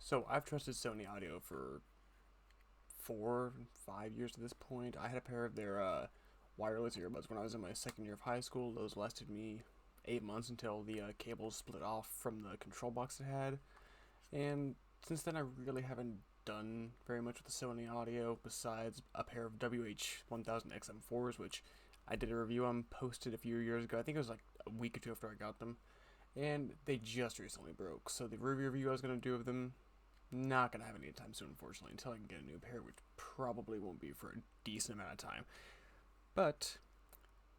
So I've trusted Sony Audio for 4, 5 years at this point. I had a pair of their wireless earbuds when I was in my second year of high school. Those lasted me 8 months until the cables split off from the control box it had. And since then, I really haven't done very much with the Sony Audio besides a pair of WH-1000 XM4s, which I did a review on, posted a few years ago. I think it was like a week or two after I got them. And they just recently broke. So the review I was going to do of them, not going to have any time soon, unfortunately, until I can get a new pair, which probably won't be for a decent amount of time. But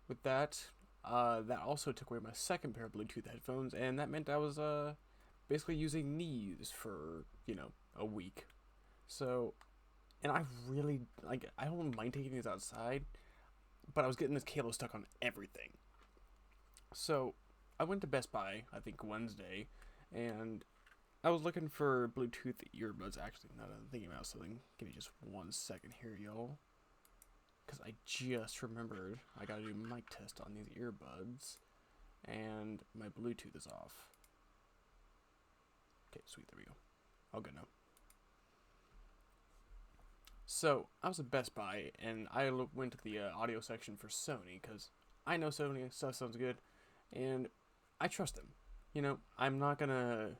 with that, that also took away my second pair of Bluetooth headphones, and that meant I was basically using these for, a week. So, and I really, I don't mind taking these outside, but I was getting this cable stuck on everything. So, I went to Best Buy, I think Wednesday, and I was looking for Bluetooth earbuds. Actually, now that I'm thinking about something, give me just 1 second here, y'all. Because I just remembered I gotta do mic test on these earbuds, and my Bluetooth is off. Okay, sweet, there we go. All good now. So, I was at Best Buy, and I went to the audio section for Sony, because I know Sony stuff sounds good, and I trust them. I'm not gonna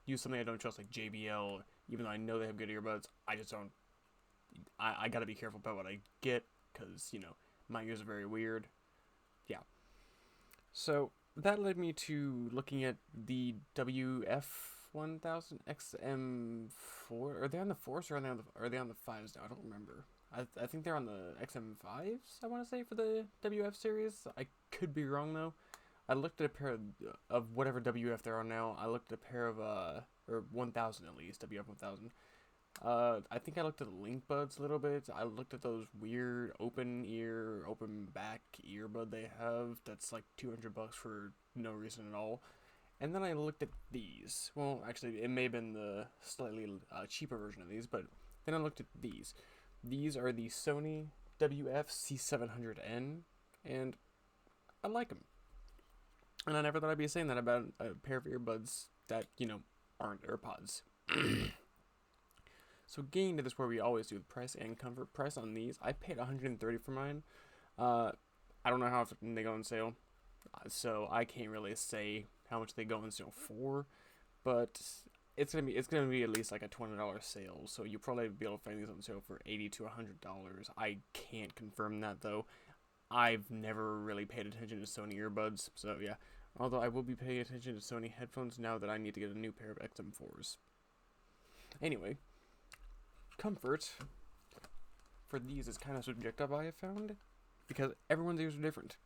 use something I don't trust, like JBL, even though I know they have good earbuds. I just don't. I gotta be careful about what I get, because, my ears are very weird. Yeah. So, that led me to looking at the WF-1000 XM4. Are they on the 4s, or are they on the 5s now? I don't remember. I think they're on the XM5s, I want to say, for the WF series. I could be wrong, though. I looked at a pair of whatever WF they're on now. I looked at a pair of, or 1000 at least, WF-1000. I think I looked at the Link Buds a little bit. I looked at those weird open ear, open back earbud they have. That's like $200 for no reason at all. And then I looked at these. Well, actually, it may have been the slightly cheaper version of these, but then I looked at these. These are the Sony WF-C700N, and I like them. And I never thought I'd be saying that about a pair of earbuds that, aren't AirPods. So getting to this where we always do the price and comfort. Price on these, I paid $130 for mine. I don't know how often they go on sale, so I can't really say how much they go on sale for, but it's gonna be at least like a $20 sale. So you'll probably be able to find these on sale for $80 to $100. I can't confirm that though. I've never really paid attention to Sony earbuds, so yeah. Although I will be paying attention to Sony headphones now that I need to get a new pair of XM4s. Anyway, comfort for these is kind of subjective, I have found, because everyone's ears are different.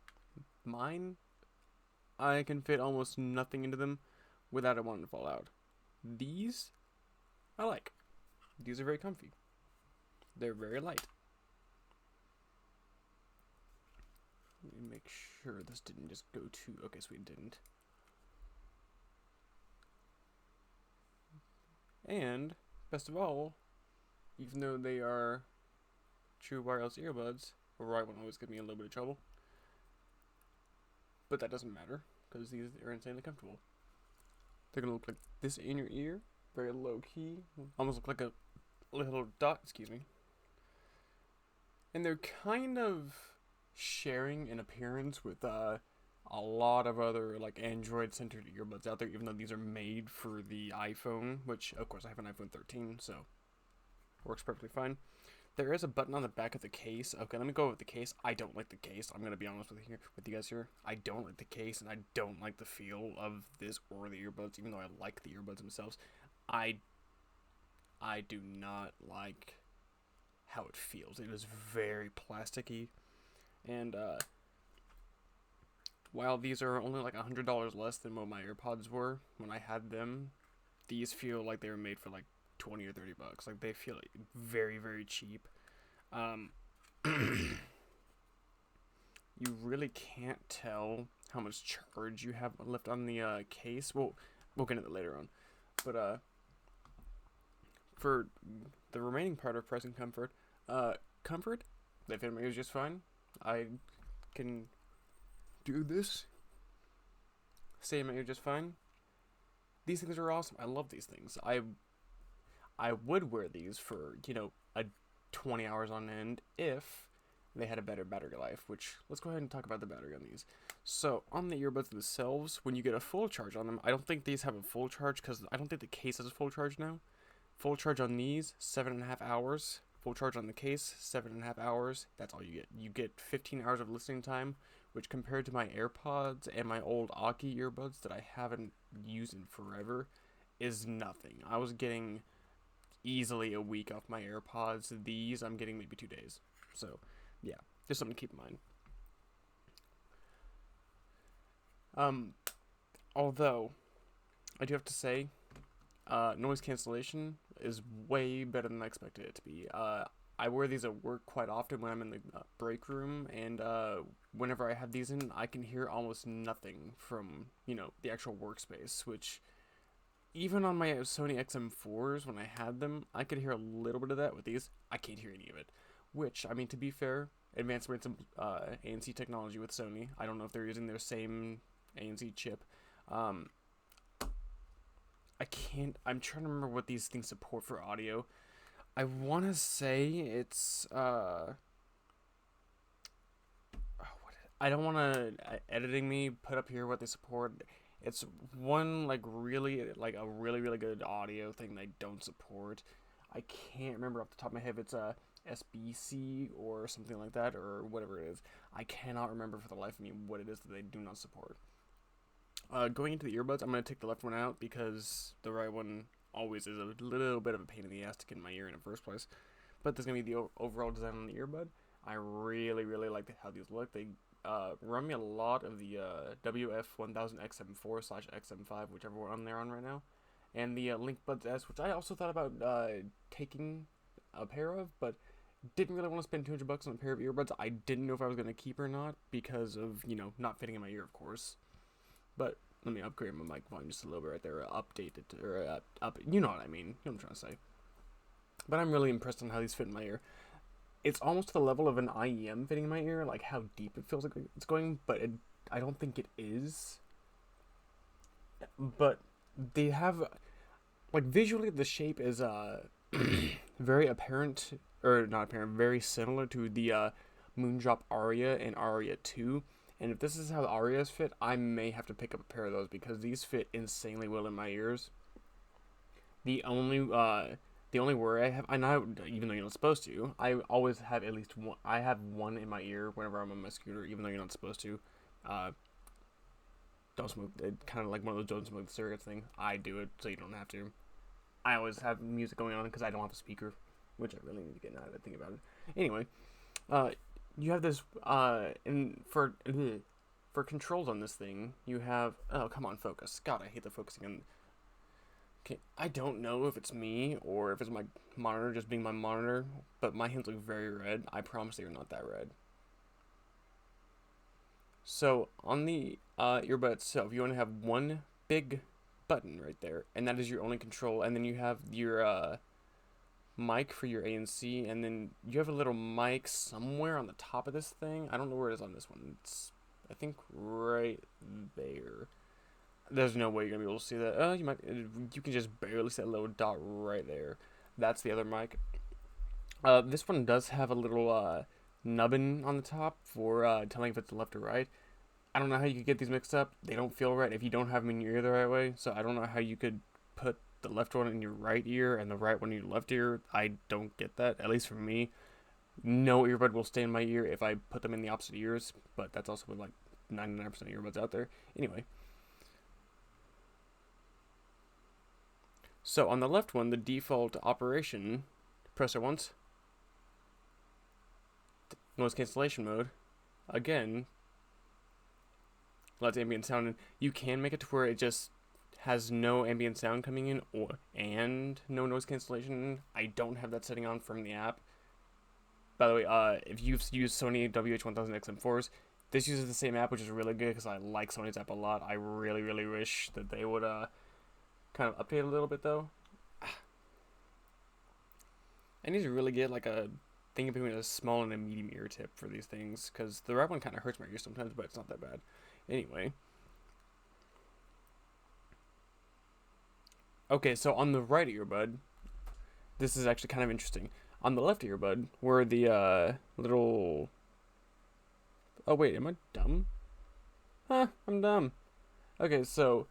Mine, I can fit almost nothing into them without it wanting to fall out. These, I like. These are very comfy. They're very light. Let me make sure this didn't just go to... Okay, so it didn't. And, best of all, even though they are true wireless earbuds, or right one always give me a little bit of trouble, but that doesn't matter, because these are insanely comfortable. They're going to look like this in your ear, very low key, almost look like a little dot, excuse me. And they're kind of sharing in appearance with a lot of other like Android-centered earbuds out there, even though these are made for the iPhone, which of course I have an iPhone 13, so works perfectly fine. There is a button on the back of the case. Okay, let me go with the case. I don't like the case. I'm gonna be honest with you guys here. I don't like the case, and I don't like the feel of this or the earbuds, even though I like the earbuds themselves. I do not like how it feels. It is very plasticky. And while these are only like $100 less than what my AirPods were when I had them, these feel like they were made for like 20 or 30 bucks. Like they feel like very, very cheap. You really can't tell how much charge you have left on the case. We'll get into that later on. But for the remaining part of price and comfort, they fit my ears just fine. I can do this, stay in my ear just fine. These things are awesome. I love these things. I I would wear these for, a 20 hours on end if they had a better battery life, which let's go ahead and talk about the battery on these. So on the earbuds themselves, when you get a full charge on them, I don't think these have a full charge because I don't think the case has a full charge now. Full charge on these, 7.5 hours. Full charge on the case, 7.5 hours. That's all you get. You get 15 hours of listening time, which compared to my AirPods and my old Aki earbuds that I haven't used in forever, is nothing. I was getting easily a week off my AirPods. These I'm getting maybe 2 days. So, yeah, just something to keep in mind. Although I do have to say, noise cancellation is way better than I expected it to be. I wear these at work quite often when I'm in the break room, and whenever I have these in, I can hear almost nothing from, the actual workspace, which even on my Sony XM4s, when I had them, I could hear a little bit of that. With these, I can't hear any of it. Which, I mean, to be fair, advancements in ANC technology with Sony. I don't know if they're using their same ANC chip. I'm trying to remember what these things support for audio. I want to say it's, I don't want to, editing me, put up here what they support. It's one, a really, really good audio thing they don't support. I can't remember off the top of my head if it's a SBC or something like that, or whatever it is. I cannot remember for the life of me what it is that they do not support. Going into the earbuds, I'm going to take the left one out because the right one always is a little bit of a pain in the ass to get in my ear in the first place. But this is going to be the overall design on the earbud. I really, really like how these look. They run me a lot of the WF-1000XM4/XM5, whichever one they're on right now. And the Link Buds S, which I also thought about taking a pair of, but didn't really want to spend $200 on a pair of earbuds. I didn't know if I was going to keep or not because of, not fitting in my ear, of course. But let me upgrade my mic volume just a little bit right there, update it, or you know what I mean, you know what I'm trying to say. But I'm really impressed on how these fit in my ear. It's almost to the level of an IEM fitting in my ear, like how deep it feels like it's going, but I don't think it is. But they have, visually the shape is very apparent, or not apparent, very similar to the Moondrop Aria and Aria 2. And if this is how the Arias fit, I may have to pick up a pair of those because these fit insanely well in my ears. The only worry I have, and even though you're not supposed to, I always have at least one. I have one in my ear whenever I'm on my scooter, even though you're not supposed to. Don't smoke. It's kind of like one of those don't smoke the cigarettes thing. I do it so you don't have to. I always have music going on because I don't have a speaker, which I really need to get now that I think about it. Anyway, you have this, and for controls on this thing, you have, oh, come on, focus. God, I hate the focusing on, okay, I don't know if it's me, or if it's my monitor just being my monitor, but my hands look very red. I promise they are not that red. So, on the, earbud itself, you only have one big button right there, and that is your only control, and then you have your, mic for your ANC, and then you have a little mic somewhere on the top of this thing. I don't know where it is on this one. It's, I think, right there. There's no way you're gonna be able to see that. You can just barely see that little dot right there. That's the other mic. This one does have a little nubbin on the top for telling if it's left or right. I don't know how you could get these mixed up. They don't feel right if you don't have them in your ear the right way. So I don't know how you could put the left one in your right ear and the right one in your left ear. I don't get that, at least for me. No earbud will stay in my ear if I put them in the opposite ears, but that's also with 99% of earbuds out there. Anyway. So on the left one, the default operation, press it once. Noise cancellation mode. Again, lets ambient sound in. You can make it to where it just has no ambient sound coming in and no noise cancellation. I don't have that setting on from the app. By the way, if you've used Sony WH-1000XM4s, this uses the same app, which is really good because I like Sony's app a lot. I really, really wish that they would kind of update a little bit, though. I need to really get a thing between a small and a medium ear tip for these things, because the right one kind of hurts my ear sometimes, but it's not that bad. Anyway. Okay, so on the right earbud, this is actually kind of interesting. On the left earbud, where the little... Oh wait, am I dumb? Huh, I'm dumb. Okay, so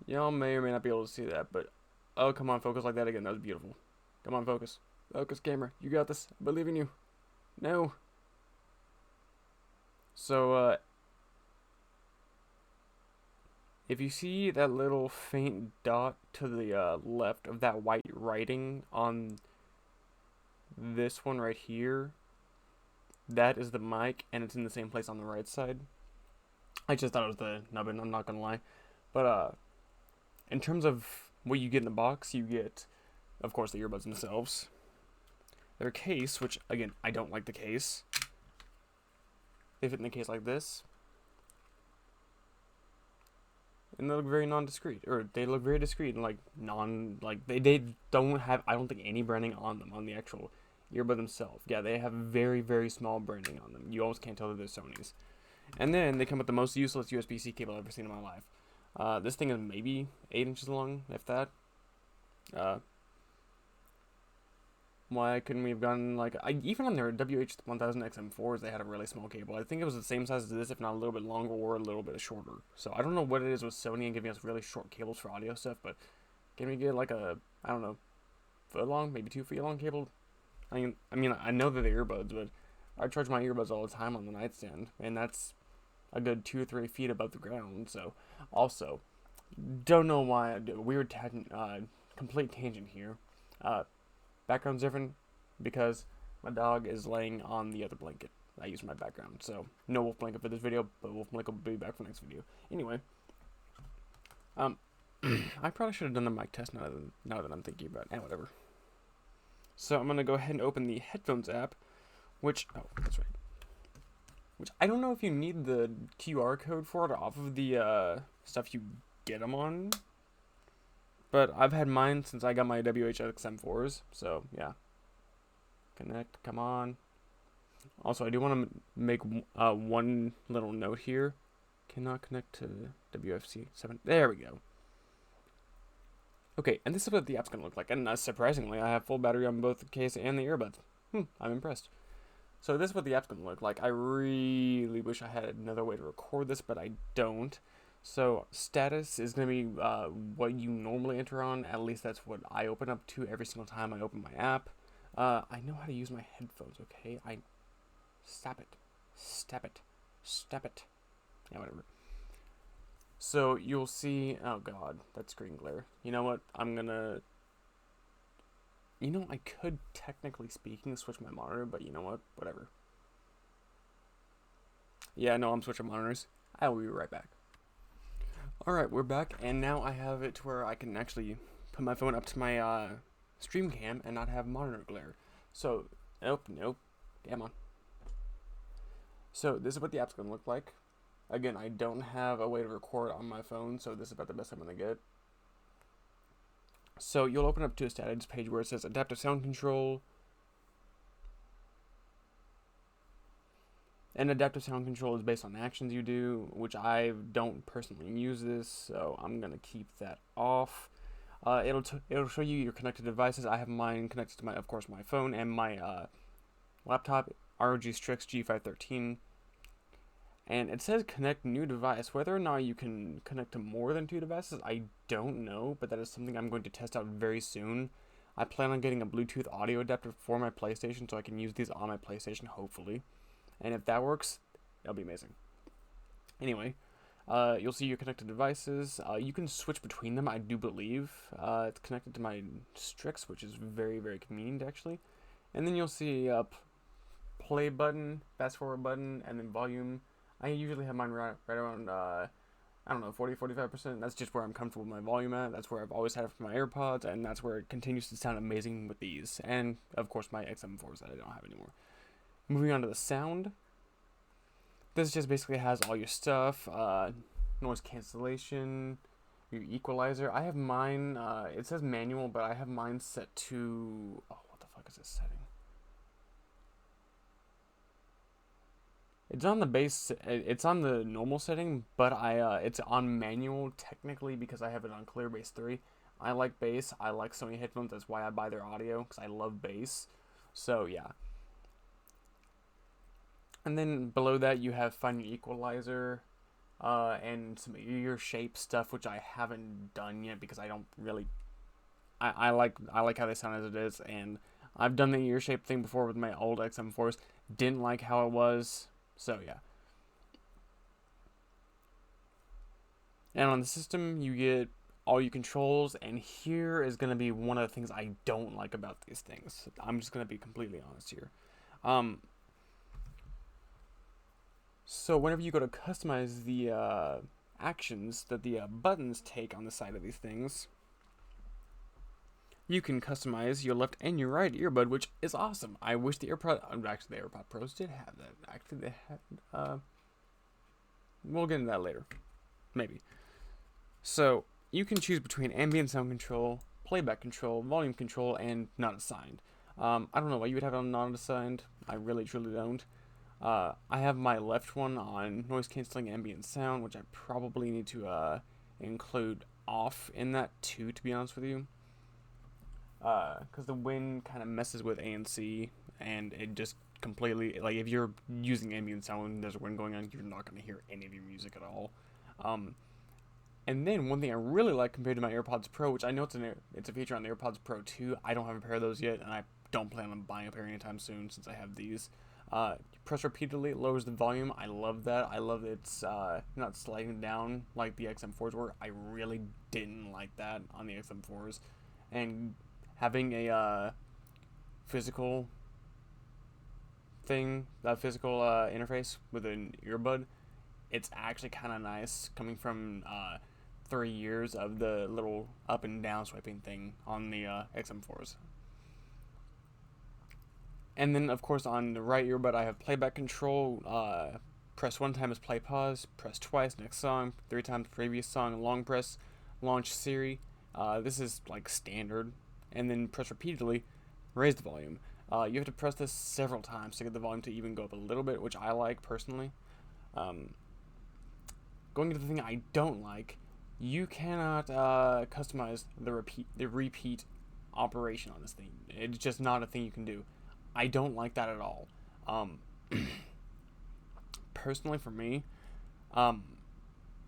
y'all may or may not be able to see that, but oh, come on, focus like that again. That was beautiful. Come on, focus. Focus, camera. You got this. I believe in you. No. So, if you see that little faint dot to the left of that white writing on this one right here, that is the mic, and it's in the same place on the right side. I just thought it was the nubbin, I'm not gonna lie. But, in terms of what you get in the box, you get, of course, the earbuds themselves. Their case, which, again, I don't like the case. They fit in the case like this. And they look very non-discreet, or they look very discreet and they don't have, I don't think, any branding on them, on the actual earbud themselves. Yeah, they have very, very small branding on them. You almost can't tell that they're Sony's. And then they come with the most useless USB-C cable I've ever seen in my life. This thing is maybe 8 inches long, if that. Why couldn't we have gotten, like, even on their WH-1000XM4s, they had a really small cable. I think it was the same size as this, if not a little bit longer or a little bit shorter. So I don't know what it is with Sony and giving us really short cables for audio stuff, but can we get, like, a, I don't know, foot long, maybe 2 feet long cable? I mean, I know they're the earbuds, but I charge my earbuds all the time on the nightstand, and that's a good 2 or 3 feet above the ground. So, also, don't know why, weird complete tangent here. Background's different because my dog is laying on the other blanket I use for my background. So, no wolf blanket for this video, but wolf blanket will be back for next video. Anyway, I probably should have done the mic test now that I'm thinking about it. Whatever. So, I'm going to go ahead and open the headphones app, which, oh, that's right. Which, I don't know if you need the QR code for it off of the stuff you get them on. But I've had mine since I got my WH-XM4s, so yeah. Connect, come on. Also, I do want to make one little note here. Cannot connect to WF-C7. There we go. Okay, and this is what the app's going to look like. And surprisingly, I have full battery on both the case and the earbuds. I'm impressed. So this is what the app's going to look like. I really wish I had another way to record this, but I don't. So, status is going to be what you normally enter on. At least that's what I open up to every single time I open my app. I know how to use my headphones, okay? Stop it. Step it. Step it. Yeah, whatever. So, you'll see... Oh, God. That's screen glare. You know what? I'm going to... You know, I could, technically speaking, switch my monitor, but you know what? Whatever. Yeah, no, I'm switching monitors. I will be right back. Alright, we're back, and now I have it to where I can actually put my phone up to my stream cam and not have monitor glare. So, nope, damn on. So, this is what the app's going to look like. Again, I don't have a way to record on my phone, so this is about the best I'm going to get. So, you'll open up to a status page where it says Adaptive Sound Control. And adaptive sound control is based on actions you do, which I don't personally use this, so I'm gonna keep that off. It'll show you your connected devices. I have mine connected to of course, my phone and my laptop, ROG Strix G513. And it says connect new device. Whether or not you can connect to more than 2 devices, I don't know, but that is something I'm going to test out very soon. I plan on getting a Bluetooth audio adapter for my PlayStation, so I can use these on my PlayStation, hopefully. And if that works, that'll be amazing. Anyway, you'll see your connected devices. You can switch between them, I do believe. It's connected to my Strix, which is very, very convenient, actually. And then you'll see a play button, fast forward button, and then volume. I usually have mine right around, I don't know, 40-45%. That's just where I'm comfortable with my volume at. That's where I've always had it for my AirPods, and that's where it continues to sound amazing with these. And, of course, my XM4s that I don't have anymore. Moving on to the sound. This just basically has all your stuff. Noise cancellation, your equalizer. I have mine, it says manual, but I have mine set to... Oh, what the fuck is this setting? It's on the base, it's on the normal setting, but it's on manual technically because I have it on Clear Base 3. I like bass. I like Sony headphones. That's why I buy their audio, because I love bass. So yeah. And then below that you have find your equalizer, and some ear shape stuff, which I haven't done yet because I don't really. I like how they sound as it is, and I've done the ear shape thing before with my old XM4s. Didn't like how it was, so yeah. And on the system, you get all your controls, and here is going to be one of the things I don't like about these things. I'm just going to be completely honest here. Um, so whenever you go to customize the actions that the buttons take on the side of these things, you can customize your left and your right earbud, which is awesome. I wish the actually the AirPod Pros did have that. Actually, they had. We'll get into that later, maybe. So you can choose between ambient sound control, playback control, volume control, and not assigned. I don't know why you would have it on not assigned. I really truly don't. I have my left one on noise canceling ambient sound, which I probably need to include off in that too, to be honest with you. Because the wind kind of messes with ANC, and it just completely, like, if you're using ambient sound and there's wind going on, you're not going to hear any of your music at all. And then one thing I really like compared to my AirPods Pro, which I know it's a feature on the AirPods Pro 2. I don't have a pair of those yet, and I don't plan on buying a pair anytime soon since I have these. Press repeatedly, it lowers the volume. I love that. I love that it's not sliding down like the XM4s were. I really didn't like that on the XM4s. And having a physical thing, that physical interface with an earbud, it's actually kind of nice coming from 3 years of the little up and down swiping thing on the XM4s. And then, of course, on the right earbud, I have playback control. Press one time is play pause, press twice, next song, three times previous song, long press, launch Siri. This is like standard. And then press repeatedly, raise the volume. You have to press this several times to get the volume to even go up a little bit, which I like personally. Going into the thing I don't like, you cannot customize the repeat operation on this thing. It's just not a thing you can do. I don't like that at all. Um, Personally, for me, um,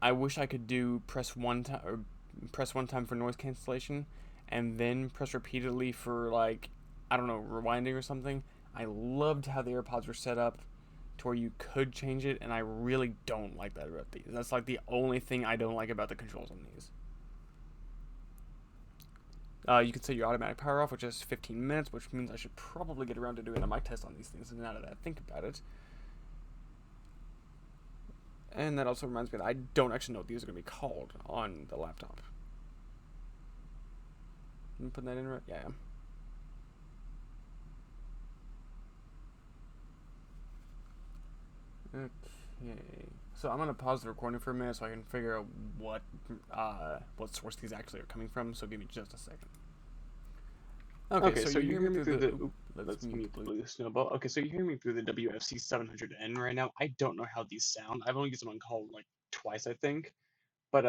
I wish I could do press one time for noise cancellation, and then press repeatedly for, like, I don't know, rewinding or something. I loved how the AirPods were set up to where you could change it, and I really don't like that about these. That's like the only thing I don't like about the controls on these. You can set your automatic power off, which is 15 minutes, which means I should probably get around to doing a mic test on these things. And now that I think about it, and that also reminds me that I don't actually know what these are going to be called on the laptop. I'm putting that in right. Yeah. Okay. So I'm gonna pause the recording for a minute so I can figure out what source these actually are coming from. So give me just a second. Okay, so you hear me through the. Let's mute the blue snowball. Okay, so you hear me through the WF-C700N right now. I don't know how these sound. I've only used them on call like twice, I think. But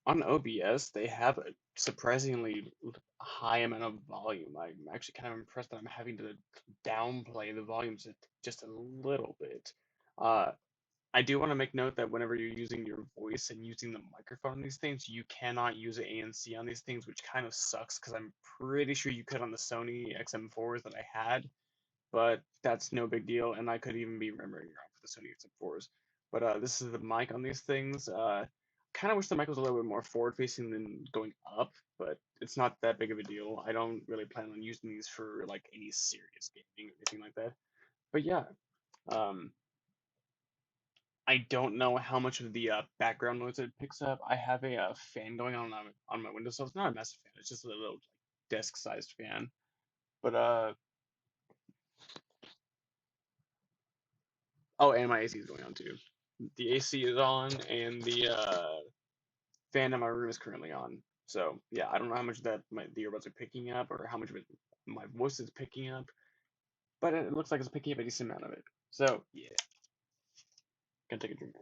on OBS, they have a surprisingly high amount of volume. I'm actually kind of impressed that I'm having to downplay the volumes just a little bit. Uh, I do want to make note that whenever you're using your voice and using the microphone on these things, you cannot use an ANC on these things, which kind of sucks because I'm pretty sure you could on the Sony XM4s that I had, but that's no big deal, and I could even be remembering wrong for the Sony XM4s. But this is the mic on these things. Kind of wish the mic was a little bit more forward facing than going up, but it's not that big of a deal. I don't really plan on using these for like any serious gaming or anything like that. But yeah, um, I don't know how much of the background noise it picks up. I have a fan going on my windowsill. It's not a massive fan. It's just a little like, desk-sized fan. But oh, and my AC is going on too. The AC is on, and the fan in my room is currently on. So yeah, I don't know how much that the earbuds are picking up, or how much of it my voice is picking up, but it looks like it's picking up a decent amount of it. So yeah, gonna take a drink.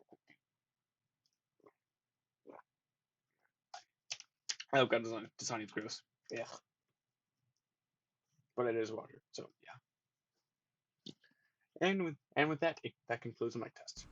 Oh god, design is gross. Yeah, but it is water. So yeah. And with that, that concludes my test.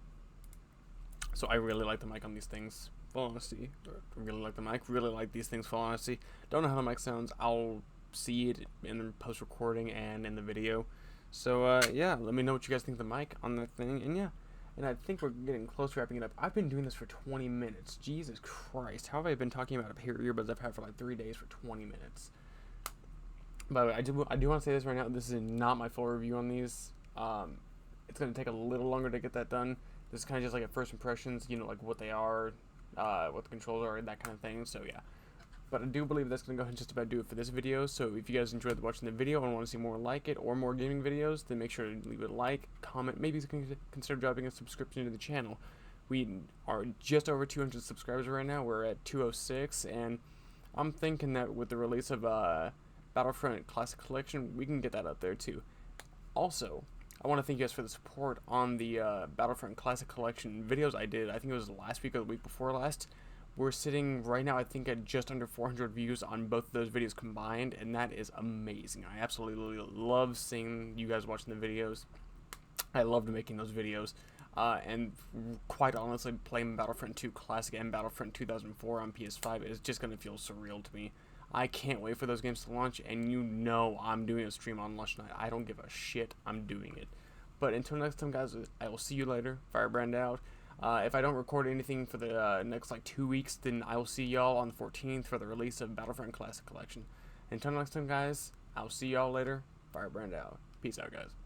So I really like the mic on these things. Full honesty, I really like the mic. Really like these things. Full honesty, don't know how the mic sounds. I'll see it in the post recording and in the video. So yeah, let me know what you guys think of the mic on that thing. And yeah, and I think we're getting close to wrapping it up. I've been doing this for 20 minutes. Jesus Christ, how have I been talking about a pair of earbuds I've had for like 3 days for 20 minutes? By the way, I do want to say this right now. This is not my full review on these. It's going to take a little longer to get that done. This is kind of just like a first impressions, you know, like what they are, what the controls are, that kind of thing. So yeah, but I do believe that's going to go ahead and just about do it for this video. So if you guys enjoyed watching the video and want to see more like it or more gaming videos, then make sure to leave a like, comment, maybe consider dropping a subscription to the channel. We are just over 200 subscribers right now. We're at 206, and I'm thinking that with the release of Battlefront Classic Collection, we can get that up there too. Also, I want to thank you guys for the support on the Battlefront Classic Collection videos I did. I think it was last week or the week before last. We're sitting right now, I think, at just under 400 views on both of those videos combined, and that is amazing. I absolutely love seeing you guys watching the videos. I loved making those videos. And quite honestly, playing Battlefront 2 Classic and Battlefront 2004 on PS5 is just going to feel surreal to me. I can't wait for those games to launch, and you know I'm doing a stream on launch night. I don't give a shit. I'm doing it. But until next time, guys, I will see you later. Firebrand out. If I don't record anything for the next like 2 weeks, then I will see y'all on the 14th for the release of Battlefront Classic Collection. Until next time, guys, I'll see y'all later. Firebrand out. Peace out, guys.